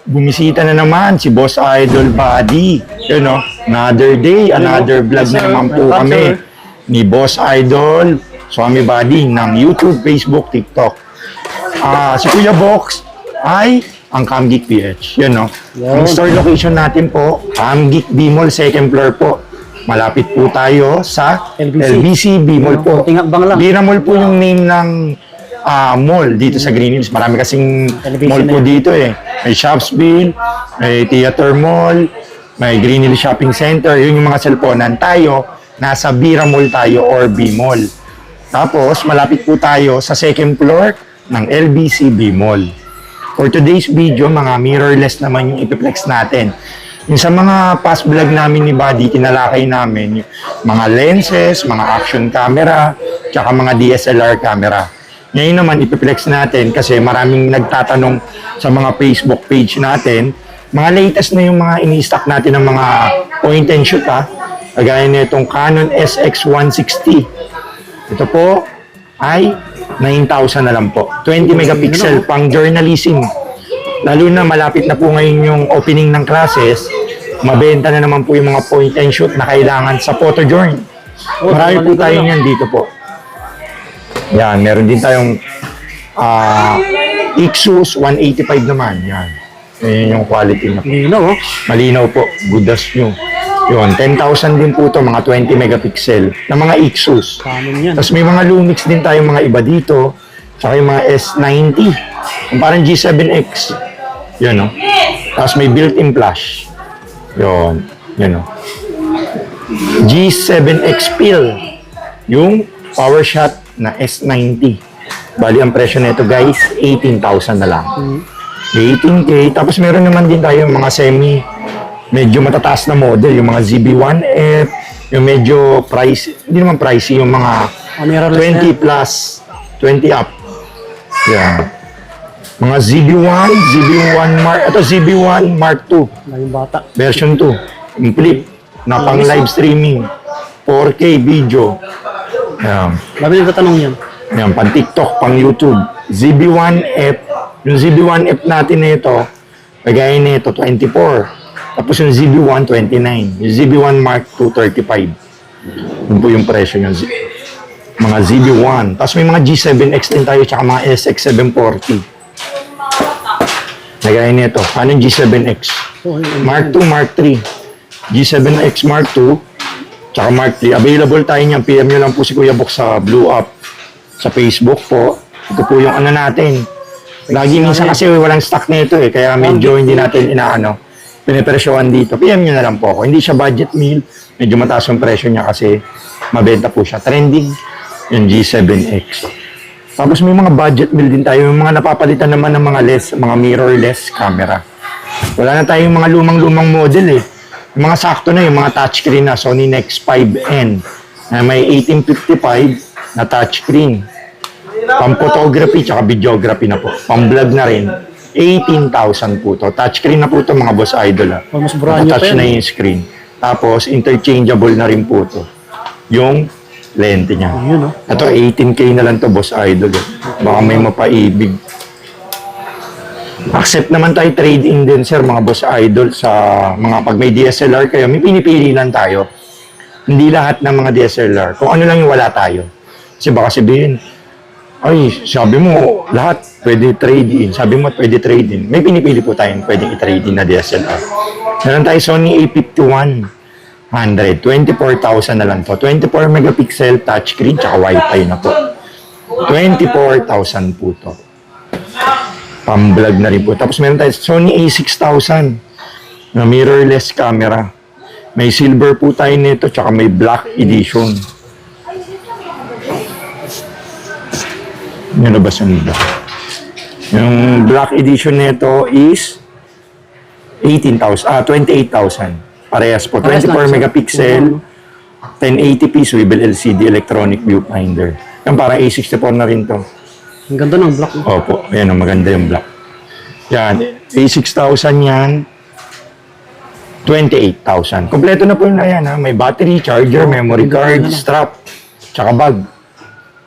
bumisita na naman si Boss Idol Buddy. You know, another day, another vlog na naman po kami ni Boss Idol Swami Buddy ng YouTube, Facebook, TikTok. Si Kuya Box ay ang Camgeek PH. You know, ang store location natin po, Camgeek B-Mall, second floor po. Malapit po tayo sa LBC B-Mall po. Bira Mall po yung name ng mall dito sa Green Hills. Marami kasing mall po dito eh. May Shopsville, may Theater Mall, may Green Hills Shopping Center. Yun yung mga cellphonean. Tayo, nasa Bira Mall tayo or B-Mall. Tapos, malapit po tayo sa second floor ng LBC B-Mall. For today's video, mga mirrorless naman yung ipiplex natin. Yung sa mga past vlog namin ni Buddy, tinalakay namin yung mga lenses, mga action camera, tsaka mga DSLR camera. Ngayon naman, ipiplex natin kasi maraming nagtatanong sa mga Facebook page natin. Mga latest na yung mga ini-stock natin ng mga point and shoot ha. Kagaya na itong Canon SX160. Ito po ay 9,000 na lang po. 20 megapixel pang journalism. Lalo na malapit na po ngayon yung opening ng classes, mabenta na naman po yung mga point and shoot na kailangan sa photojourn. Marami po tayo niyan dito po. Yan, meron din tayong Ixus 185 naman. Yan. Yan yung quality na po. Malinaw, oh. Malinaw po. Good as new. Yun, 10,000 din po to mga 20 megapixel na mga Ixus. Tapos may mga Lumix din tayong mga iba dito. Saka yung mga S90. Yung parang G7X. Yun, no? Tapos may built-in flash. Yun. Yun, no? G7X Pill. Yung PowerShot na S90. Bali, ang presyo nito guys, 18,000 na lang. 18K. Tapos meron naman din tayo mga medyo matataas na model. Yung mga ZB-1F. Yung medyo price, hindi naman pricey. Yung mga 20 plus, 20 up. Yan. Mga ZB-1, ZB-1 Mark, ito ZB-1 Mark II. Version 2. Yung flip na pang live streaming. 4K video. Yan. Labi yung katanong yan. Yan, pang TikTok, pang YouTube. ZB-1F. Yung ZB-1F natin na ito, kagaya na ito, 24. Tapos yung ZB-1, 29. Yung ZB-1 Mark II, 35. Yun po yung presyo yung mga ZB-1. Tapos may mga G7X din tayo, tsaka mga SX740. Kagaya na ito. Ano yung G7X? Mark II, Mark III. G7X Mark II, tsaka Mark III. Available tayo niyan. PM nyo lang po si Kuya Box sa Blue Up. Sa Facebook po. Ito po yung ano natin. Lagi minsan kasi walang stock na ito eh. Kaya medyo hindi natin pinipresyohan dito. PM nyo na lang po ako. Hindi siya budget meal. Medyo mataas yung presyo niya kasi mabenta po siya. Trending yung G7X. Tapos may mga budget meal din tayo. Yung mga napapalitan naman ng mga mirrorless camera. Wala na tayong mga lumang-lumang model eh. Yung mga sakto na yung mga touchscreen na Sony Nex 5N na may 1855 na touchscreen. Pang-photography tsaka videography na po. Pang-vlog na rin. 18,000 po to. Touchscreen na po to mga Boss Idol. Touch na yung screen. Tapos interchangeable na rin po to. Yung lente niya. Ito 18K na lang to Boss Idol. Baka may mapaibig. Accept naman tayo trade-in din sir mga Boss Idol sa mga pag may DSLR kayo. May pinipili lang tayo. Hindi lahat ng mga DSLR. Kung ano lang yung wala tayo. Kasi baka sabihin, ay, sabi mo, lahat pwede trade-in. Sabi mo, pwede trade-in. May pinipili po tayong pwede i-trade-in na DSLR. Meron tayo Sony A5100. 24,000 na lang po. 24 megapixel touchscreen tsaka Wi-Fi na po. 24,000 po to. Pang-vlog na rin po. Tapos meron tayo Sony A6000 na mirrorless camera. May silver po tayo nito tsaka may black edition. Ano ba yung black? Yung black edition nito is 28,000. Parehas po. 24 megapixel, 1080p swivel LCD electronic viewfinder. Yan para A64 na rin to. Ang ganda ng black. Opo, yan ang maganda yung black. Yan, A6000 yan. 28,000. Kompleto na po yun na yan ha. May battery, charger, memory card, strap, tsaka bag.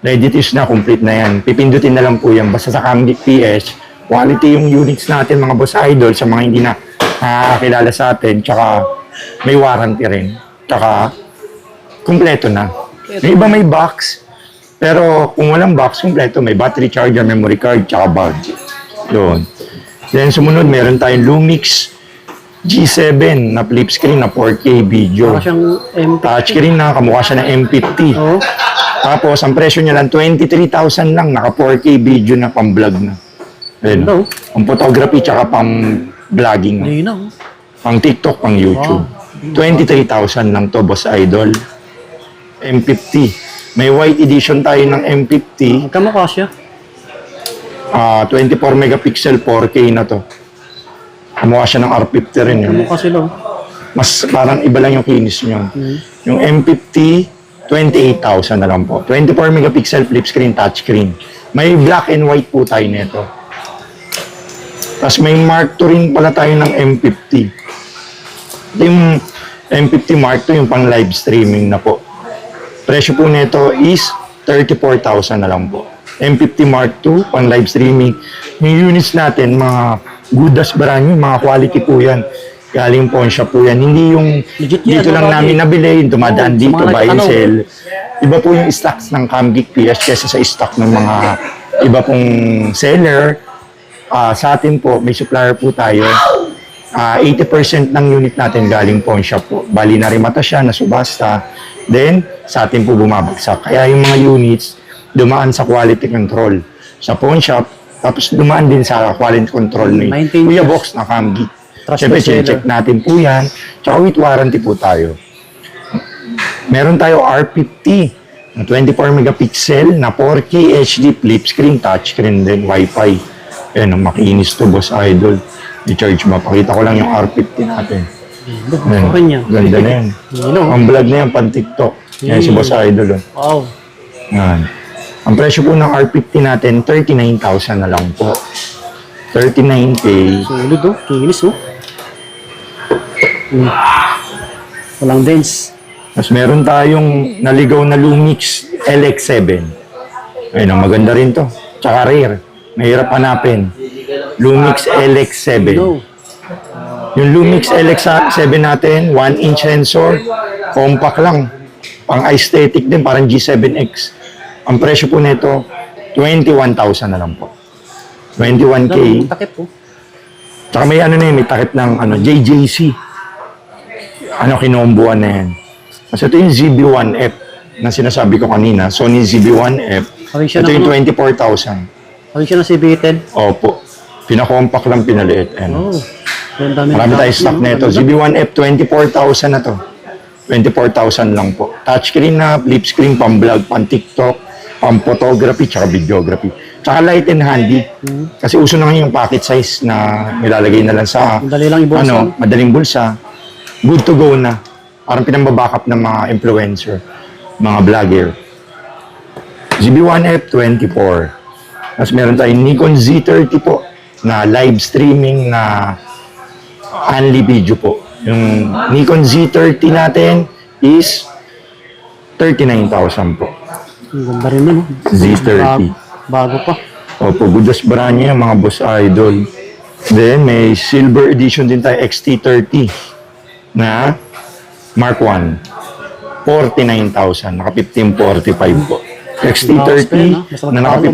Ready to use na, complete na yan. Pipindutin na lang po yan. Basta sa Camgeek PS, Quality yung units natin, mga boss idol, sa mga hindi na nakakilala sa atin. Tsaka may warranty rin. Tsaka kumpleto na. May iba may box. Pero kung walang box, kumpleto. May battery charger, memory card, tsaka bag. Yun. Then sumunod, meron tayong Lumix G7 na flip screen na 4K video. Para siyang MP. Touchscreen na, kamukha siya ng M50. Oo. Tapos, ang presyo niya lang, 23,000 lang. Naka 4K video na, pang-vlog na. Ayun. Hello. Ang photography, tsaka pang-vlogging na. Hindi na. Pang TikTok, pang YouTube. 23,000 lang to, boss idol. M50. May white edition tayo ng M50. Magkamukha siya. 24 megapixel 4K na to. Kamukha siya ng R50 rin yun. Kamukha sila. Mas parang iba lang yung kinis nyo. Yung M50, 28,000 na lang po. 24 megapixel flip screen, touchscreen. May black and white po tayo nito. Tapos may Mark II rin pala tayo ng M50. Yung M50 Mark II, yung pang live streaming na po. Presyo po nito is 34,000 na lang po. M50 Mark II, pang live streaming. Yung units natin, mga good as brand new, mga quality po yan. Galing pawn shop po yan. Hindi yung Legit yan, dito lang mga namin nabili, yung dumadaan Oo, sa dito, mga buy and nagtatanaw. sell. Iba po yung stocks ng Camgeek PS kesa sa stock ng mga iba pong seller. Sa atin po, may supplier po tayo. 80% ng unit natin galing pawn shop po. Bali na rin mata siya, nasubasta. Then, sa atin po bumabagsak. Kaya yung mga units, dumaan sa quality control sa pawn shop, tapos dumaan din sa quality control ni 19 Kuya years. Box na Camgeek. Trusted Siyempre, seller. check natin po yan. Tsaka with warranty po tayo. Meron tayo R50 na 24 megapixel na 4K HD flip screen, touchscreen din, Wi-Fi. Ayan, ang makinis to, boss idol. I-charge mo. Pakita ko lang yung R50 natin. Ayan, Okay niya. ganda na yan. Hello. Ang vlog na yan, pan TikTok. Yan si boss idol. Oh. Wow. Yan. Ang presyo po ng R50 natin, 39,000 na lang po. 39K. Solid oh. Kinis oh. Walang dents. Tapos meron tayong naligaw na Lumix LX7. Ayun, ang maganda rin to. Tsaka rare. Mahirap hanapin. Lumix LX7. Hello. Yung Lumix LX7 natin, 1-inch sensor. Compact lang. Pang aesthetic din, parang G7X. Ang presyo po nito, 21,000 na lang po. 21K. Ang takip oh. Tsaka may ano na yun, may takip ng JJC. Kinombuan na yan. Kasi ito yung ZB-1F na sinasabi ko kanina. Sony ZB-1F. Sabi siya Ito ng yung ano? 24,000. Sabi siya na si B10. Opo. Pinakompact lang pinaliit. Oh. Ang dami Marami ng tayong stock na ito. ZB-1F, 24,000 na to. 24,000 lang po. Touchscreen na, flip screen, pang-vlog, pang-TikTok, pang-photography, tsaka videography. Tsaka light and handy. Kasi uso na ngayon yung pocket size na nilalagay na lang sa Madali lang ibulsa. madaling bulsa. Good to go na. Parang pinambabackup ng mga influencer, mga vlogger. ZB-1F 24. Tapos meron tayong Nikon Z30 po na live streaming na only video po. Yung Nikon Z30 natin is 39,000 po. Ang ganda rin nun. Z30. Bago pa. Opo, good as brand niya, mga boss idol. Then, may silver edition din tayo, XT30 na Mark 1. 49,000, naka 1545 po. XT30 na naka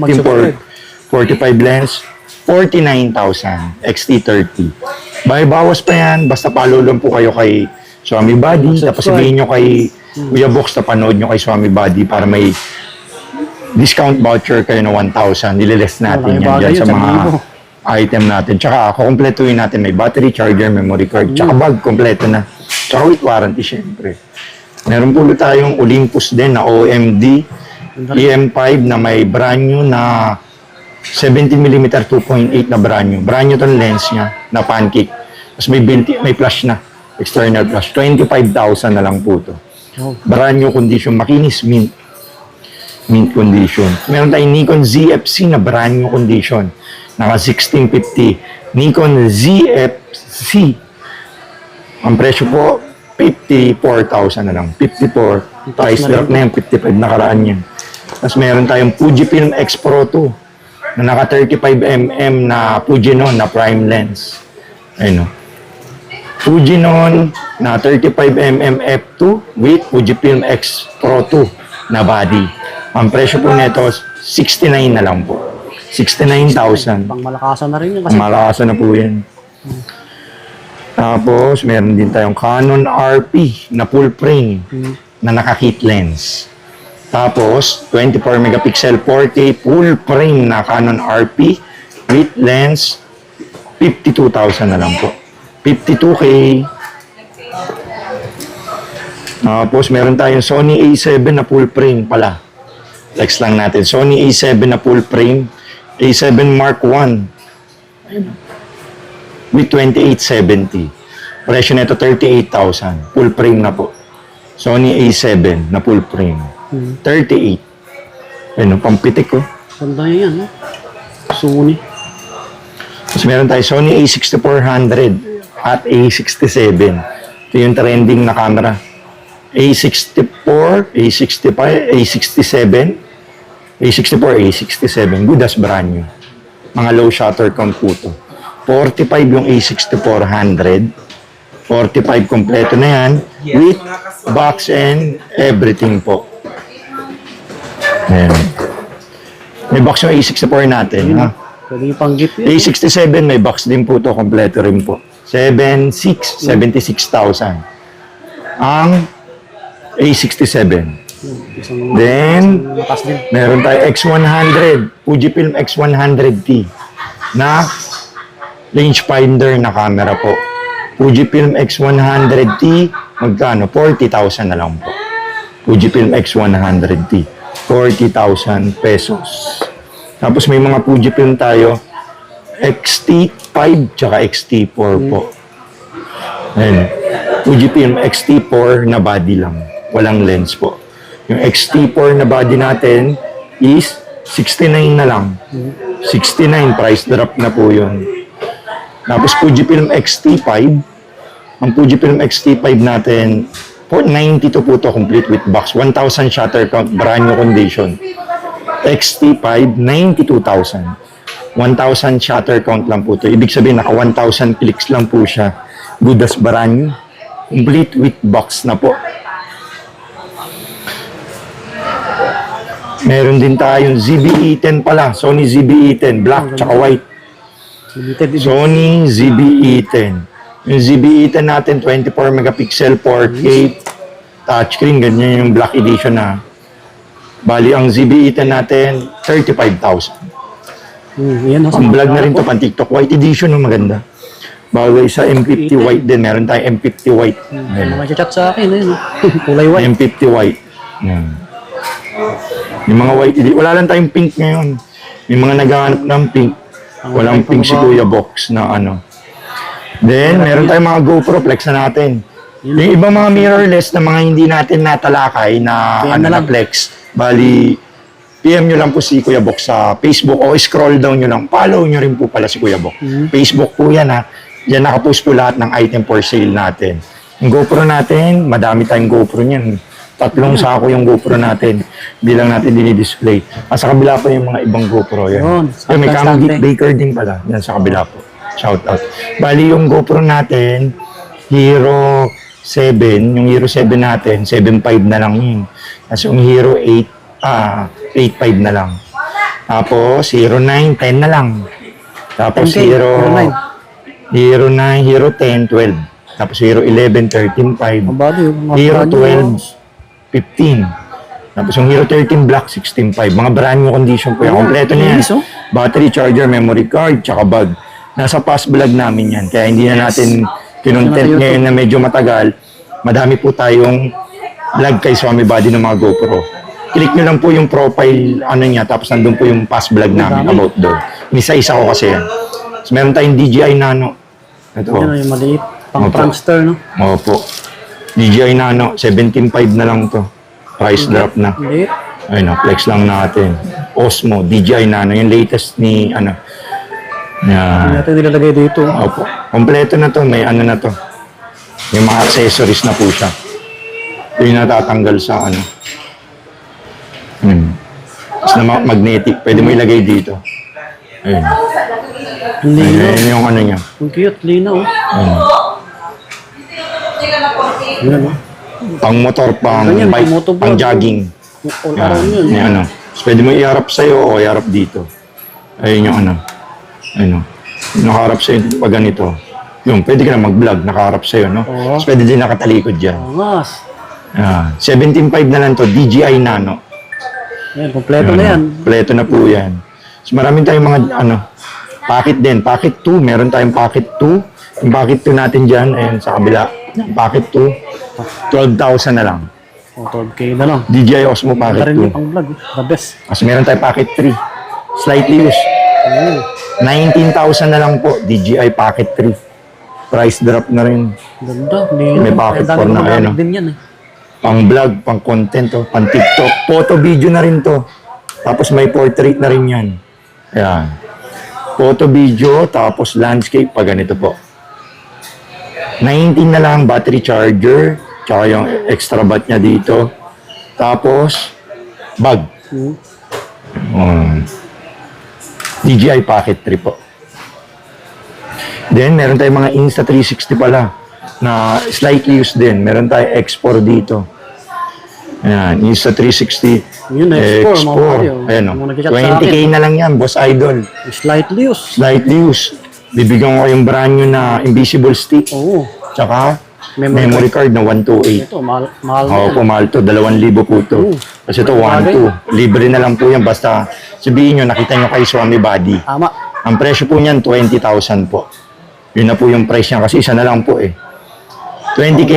1545 lens, 49,000, XT30. Bawas pa yan, basta follow lang po kayo kay Swami Buddy, tapos sabihin nyo kay Kuya Box na panood nyo kay Swami Buddy para may discount voucher kayo na 1,000. Nililist natin yan dyan sa mga item natin. Tsaka, kukumpletuhin natin. May battery, charger, memory card. Tsaka bag, kompleto na. Tsaka with warranty, syempre. Meron po tayong Olympus din na OMD EM5 na may brand new na 17mm 2.8 na brand new. Brand new tong lens niya na pancake. Tapos may flash na. External flash. 25,000 na lang po to. Brand new condition. Makinis, mint condition. Meron tayong Nikon ZFC na brand new condition. Naka 1650. Nikon ZFC. Ang presyo po, 54,000 na lang. 54. Price drop na yan. 55 nakaraan yan. Tapos meron tayong Fujifilm X Pro 2 na naka 35mm na Fujinon na prime lens. Ayun, no? Fujinon na 35mm f2 with Fujifilm X Pro 2 na body. Ang presyo po nito, 69 na lang po. 69,000. Pang malakasan na rin yun kasi. Malakasan na po yan. Tapos, meron din tayong Canon RP na full frame na naka-kit lens. Tapos, 24 megapixel 4K full frame na Canon RP with lens, 52,000 na lang po. 52K. Tapos, meron tayong Sony A7 na full frame pala. Flex lang natin. Sony A7 na full frame. A7 Mark 1. With 2870. Presyo nito 38,000. Full frame na po. Sony A7 na full frame. 38. Ano, pampitik ko. Ganda yan, no? Sony. Tapos meron tayo Sony A6400 at A67. Ito yung trending na camera. A64, A65, A67, A64, A67. Good as brand new. Mga low shutter count po to. 45 yung A6400. 45 kompleto na yan. With box and everything po. Ayan. May box yung A64 natin. Ha? Pwede yung pang gift yun. A67 may box din po to. Kompleto rin po. 76,000. Ang A67. Isang Then, lakas din. meron tayo X100. Fujifilm X100T na rangefinder na camera po. Fujifilm X100T, magkano? 40,000 na lang po. Fujifilm X100T, 40,000 pesos. Tapos may mga Fujifilm tayo, XT5 tsaka XT4 po. Ayan. Fujifilm XT4 na body lang. Walang lens po. Yung XT4 na body natin is 69 na lang. 69, price drop na po yun. Tapos Fujifilm XT5, ang Fujifilm XT5 natin, 492 po to complete with box. 1,000 shutter count, brand new condition. XT5, 92,000. 1,000 shutter count lang po to. Ibig sabihin, naka 1,000 clicks lang po siya. Good as brand new. Complete with box na po. Meron din tayong ZV-E10 pala. Sony ZV-E10, black tsaka white. Limited edition. Sony ZV-E10. Yung ZV-E10 natin, 24 megapixel, 4K, touchscreen, ganyan yung black edition na. Bali, ang ZV-E10 natin, 35,000. Yan, no? Ang vlog na rin to, pang TikTok white edition, no, maganda. Bagay sa M50 white din, meron tayong M50 white. Mga chat sa akin, ayun, no? Kulay white. M50 white. Yan. Yung mga white edition, wala lang tayong pink ngayon. May mga naghahanap ng pink. Walang pink si Kuya Box na ano. Then, meron tayong mga GoPro, flex na natin. Yung ibang mga mirrorless na mga hindi natin natalakay na PM ano na na lang. flex. Bali, PM nyo lang po si Kuya Box sa Facebook o scroll down nyo lang. Follow nyo rin po pala si Kuya Box. Facebook po yan ha. Diyan nakapost po lahat ng item for sale natin. Yung GoPro natin, madami tayong GoPro niyan. 3 sako yung GoPro natin. Bilang natin dinidisplay. Sa kabila pa yung mga ibang GoPro. Yun, Yung may bastante. Camgeek Baker din pala. Yan sa kabila po. Shout out. Bali yung GoPro natin, Hero 7. Yung Hero 7 natin, 7.5 na lang yun. Tapos yung Hero 8, 8.5 na lang. Tapos Hero 9, 10 na lang. Tapos 10K, Hero 9, Hero 10, 12. Tapos Hero 11, 13.5. Ang body, mga Hero brand new. 12, 15. Tapos yung Hero 13 Black, 16.5. Mga brand new condition po yan. Kompleto na yan. Yes, oh. Battery, charger, memory card, tsaka bag. Nasa past vlog namin yan. Kaya hindi na natin kinontent ngayon na medyo matagal. Madami po tayong vlog kay Swami Body ng mga GoPro. Click nyo lang po yung profile ano niya, tapos nandun po yung past vlog namin about doon. Isa-isa ko kasi yan. So, meron tayong DJI Nano. Ito. Yan, yung maliit. Pang Opo. prankster, no? Opo. DJI Nano, 17.5 na lang to. Price drop na. Maliit. Ayun, flex lang natin. Osmo, DJI Nano, yung latest ni, ano, Hindi na, natin nilalagay dito. opo. Kompleto na to, may ano na to. Yung mga accessories na po siya. Ito yung natatanggal sa, ano. Tapos na magnetic, pwede mo ilagay dito. Ayun. Linaw. Ayun yung ano niya. Ang cute, linaw. Ayun. Yan, oh. Pang motor, pang Ganyan, bike, motovlog. pang jogging. All Yan. around yun. Yan, ano. So, pwede mo iharap sa'yo o iharap dito. Ayun yung ano. Ayun, nakaharap sa'yo pag ganito. Yung, pwede ka na mag-vlog, nakaharap sa'yo, no? Oo. So, pwede din nakatalikod dyan. Angas. 17.5 na lang to, DJI Nano. Yan, kompleto na yan. Kompleto na po yan. So, maraming tayong mga, packet din. Packet 2, meron tayong packet 2. Yung packet 2 natin dyan, ayun, sa kabila. Packet 2, 12,000 na lang. O, 12K na lang. DJI Osmo Ito Packet rin 2. yung pang vlog. The best. Kasi meron tayong packet 3. Slightly used. Oo. 19,000 na lang po, DJI Packet 3. Price drop na rin. Ganda. Linaw. May pocket Kaya dami for na, gumagamit ayun, oh. din yan eh. Pang vlog, pang content, pang TikTok. Photo, video na rin to. Tapos may portrait na rin yan. Ayan. Photo, video, tapos landscape, pag ganito po. 19 na lang, battery charger, tsaka yung extra bat niya dito. Tapos, bag. DJI Pocket 3 po. Then, meron tayong mga Insta360 pala na slightly used din. Meron tayong X4 dito. Ayan, Insta360 Yun, X4, mga pare, oh. Ayan, Mga oh. nag-chat sa 20K akin. na lang yan, Boss Idol. Slightly used. Slightly used. Bibigyan ko kayong brand new na invisible stick. Oo. Tsaka, Memory memory card na 128. Ito, mahal na Oo yan. po, mahal to. 2,000 po to. Kasi ito, 1,200. Libre na lang po yan. Basta sabihin nyo, nakita nyo kay Swami Body. Tama. Ang presyo po niyan, 20,000 po. Yun na po yung price niya kasi isa na lang po eh. 20K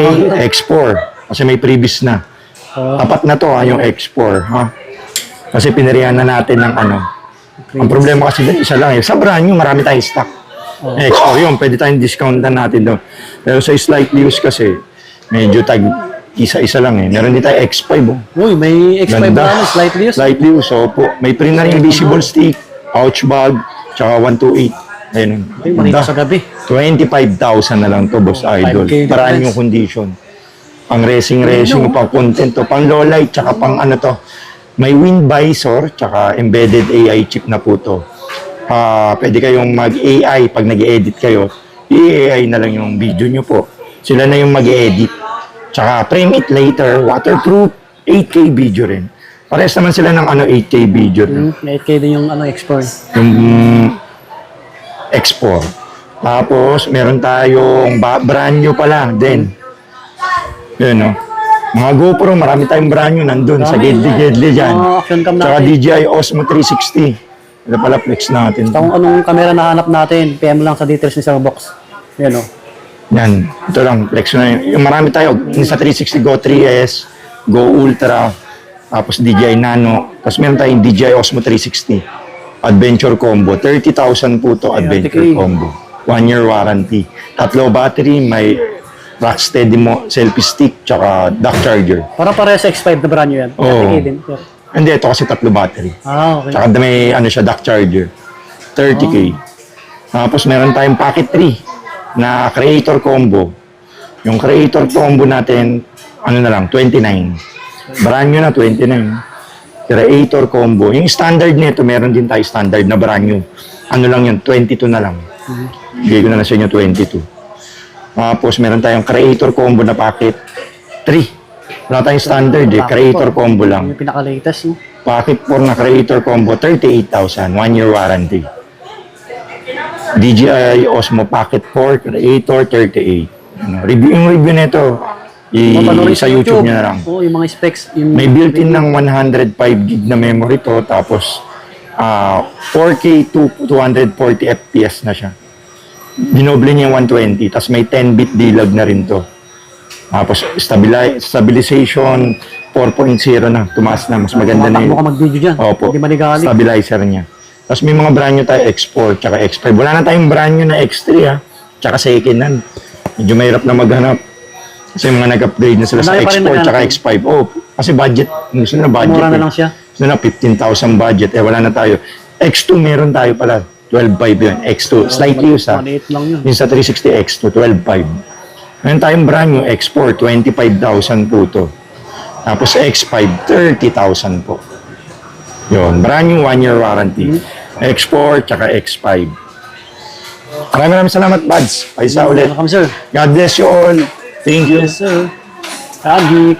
X4 kasi may previous na. Tapat na to yung X4. Ha? Kasi pinarihan na natin ng ano. Ang problema kasi dun, isa lang eh. Sa brand new, marami tayong stock. X4 yun, pwede tayong discountan natin doon. Pero sa slightly used kasi, medyo tag isa-isa lang eh. Meron din tayo X5 oh. Uy, may X5 Ganda. na slightly used. Slightly used, opo. May print na rin invisible stick, pouch bag, tsaka 128. Ayun. Ay, makita sa gabi. 25,000 na lang to, Boss Idol. 5K Brand difference. new condition. Pang racing, pang content to, pang low light, tsaka pang ano to. May wind visor, tsaka embedded AI chip na po to. Pwede kayong mag-AI pag nag-edit kayo. I-AI na lang yung video nyo po. Sila na yung mag-edit. Tsaka frame it later, waterproof, 8K video rin. Parehas naman sila ng 8K video rin. May 8K din yung X4. Yung X4. Tapos, meron tayong brand new pala din. Yun, no? Mga GoPro, marami tayong brand new nandun sa gidli-gidli dyan. Action cam Tsaka natin. DJI Osmo 360. Ito pala flex natin. Kung anong camera na hanap natin, PM lang sa details ni Sir Box. Yan o. Yan. Ito lang, flex na yun. Yung marami tayo. Yung sa 360 Go 3S, Go Ultra, tapos DJI Nano. Tapos meron tayong DJI Osmo 360. Adventure Combo. 30,000 po to Adventure 30K. Combo. 1 year warranty. Tatlo battery, may Rocksteady mo, selfie stick, tsaka dock charger. Para sa X5 na brand new yan. Oo. 30K din. Sir. Hindi, ito kasi tatlo battery. Okay. Tsaka may siya, dock charger. 30K. Tapos meron tayong Pocket 3 na creator combo. Yung creator combo natin, na lang, 29. Brand new na, 29. Creator combo. Yung standard nito, meron din tayo standard na brand new. Lang yun, 22 na lang. Bigay ko na lang sa inyo, 22. Tapos meron tayong creator combo na Pocket 3. Wala tayong standard eh, creator combo lang. Yung pinaka-latest. No? Pocket 4 na creator combo, 38,000, 1 year warranty. DJI Osmo Pocket 4, creator, 38. Yung review nito, Mapanorin sa YouTube nyo na lang. Oo, yung mga specs. Yung May built-in ng 105 gig na memory to, tapos 4K to 240 FPS na siya. Dinoble niya yung 120, tapos may 10-bit D-Log na rin to. Tapos stabilization 4.0 na, tumaas na, mas maganda na Matakbo yun. ka mag-video dyan. Opo, Hindi maligali. stabilizer niya. Tapos may mga brand new tayo, X4, tsaka X5. Wala na tayong brand new na X3 tsaka second hand. Medyo mahirap na maghanap. Kasi mga nag-upgrade na sila sa Marami pa rin X4 tsaka naghanap. X5. Kasi budget, gusto na budget. Mura na lang siya. Gusto na 15,000 budget, wala na tayo. X2 meron tayo pala, 12.5 yun. X2, slightly used Maliit lang yun. Yung sa 360 X2, 12.5. Meron tayong brand new X4, 25,000 po to. Tapos X5, 30,000 po. Yun, brand new 1 year warranty. X4, tsaka X5. Maraming salamat, Buds. Paisa ulit. Welcome, sir. God bless you all. Thank you. Yes, sir. Agi.